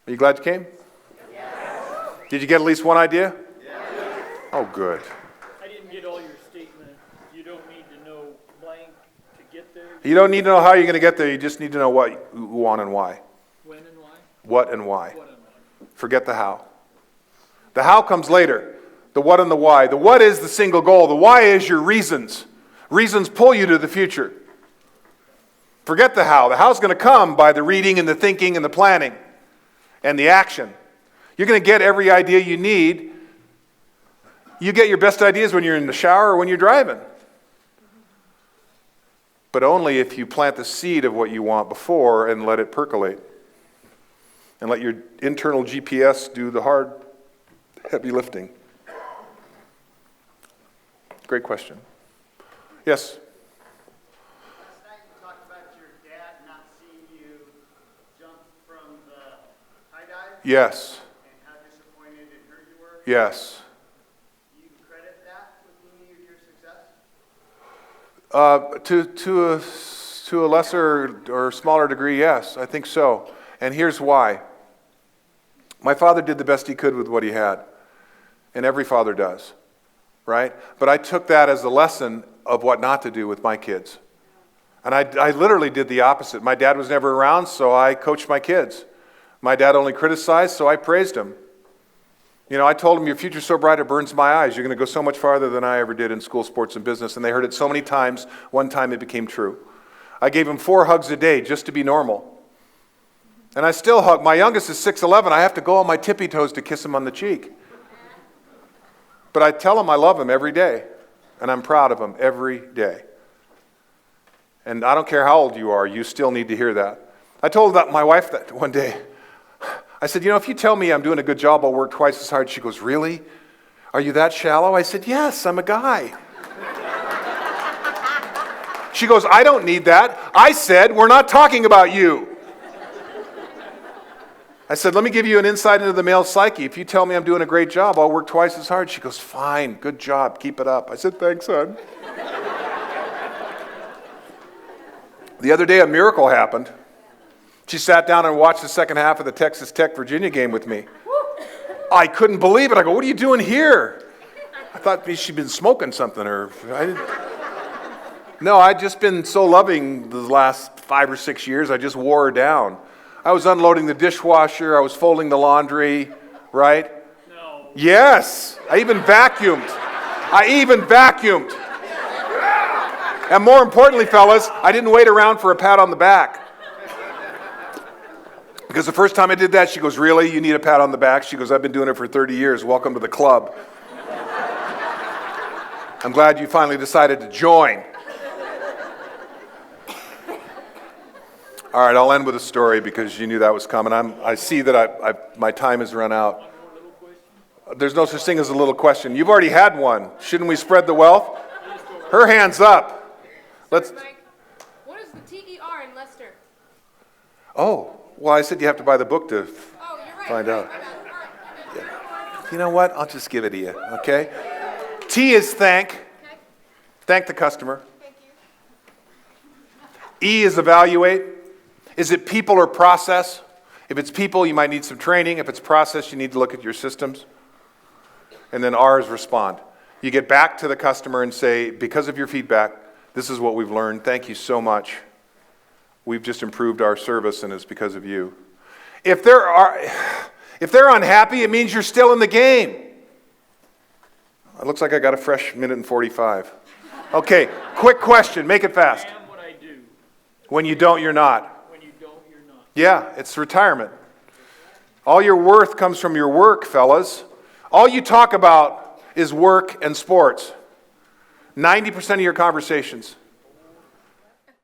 Are you glad you came? Yes. Did you get at least one idea? Yes. Oh, good. I didn't get all your statement. You don't need to know blank to get there. You don't need to know how you're going to get there. You just need to know what you want and why. When and why? What and why. What and why. Forget the how. The how comes later. The what and the why. The what is the single goal. The why is your reasons. Reasons pull you to the future. Forget the how. The how's going to come by the reading and the thinking and the planning and the action. You're going to get every idea you need. You get your best ideas when you're in the shower or when you're driving. But only if you plant the seed of what you want before and let it percolate. And let your internal GPS do the hard, heavy lifting. Great question. Yes? Last night you talked about your dad not seeing you jump from the high dive. Yes. And how disappointed and hurt you were. Yes. Do you credit that with any of your success? To a lesser or smaller degree, yes, I think so. And here's why. My father did the best he could with what he had. And every father does. Right? But I took that as a lesson of what not to do with my kids. And I literally did the opposite. My dad was never around, so I coached my kids. My dad only criticized, so I praised him. You know, I told him, your future's so bright it burns my eyes. You're going to go so much farther than I ever did in school, sports, and business. And they heard it so many times, one time it became true. I gave him 4 hugs a day just to be normal. And I still hug. My youngest is 6'11". I have to go on my tippy toes to kiss him on the cheek. But I tell him I love him every day. And I'm proud of him every day. And I don't care how old you are, you still need to hear that. I told my wife that one day. I said, you know, if you tell me I'm doing a good job, I'll work twice as hard. She goes, really? Are you that shallow? I said, yes, I'm a guy. She goes, I don't need that. I said, we're not talking about you. I said, let me give you an insight into the male psyche. If you tell me I'm doing a great job, I'll work twice as hard. She goes, fine, good job, keep it up. I said, thanks, son. The other day, a miracle happened. She sat down and watched the second half of the Texas Tech-Virginia game with me. I couldn't believe it. I go, what are you doing here? I thought maybe she'd been smoking something. No, I'd just been so loving the last 5 or 6 years, I just wore her down. I was unloading the dishwasher. I was folding the laundry, right? No. Yes. I even vacuumed. And more importantly, fellas, I didn't wait around for a pat on the back. Because the first time I did that, she goes, really? You need a pat on the back? She goes, I've been doing it for 30 years. Welcome to the club. I'm glad you finally decided to join. All right, I'll end with a story because you knew that was coming. I see that my time has run out. There's no such thing as a little question. You've already had one. Shouldn't we spread the wealth? Her hand's up. Let's. Mike, what is the TER in Leicester? Oh, well, I said you have to buy the book to Oh, you're right. find out. I got it. All right. You know what? I'll just give it to you, okay? T is thank. Okay. Thank the customer. Thank you. E is evaluate. Is it people or process? If it's people, you might need some training. If it's process, you need to look at your systems. And then R is respond. You get back to the customer and say, because of your feedback, this is what we've learned. Thank you so much. We've just improved our service, and it's because of you. If they're unhappy, it means you're still in the game. It looks like I got a fresh minute and 45. Okay, quick question. Make it fast. I am what I do. When you don't, you're not. When you don't, you're not. Yeah, it's retirement. All your worth comes from your work, fellas. All you talk about is work and sports. 90% of your conversations.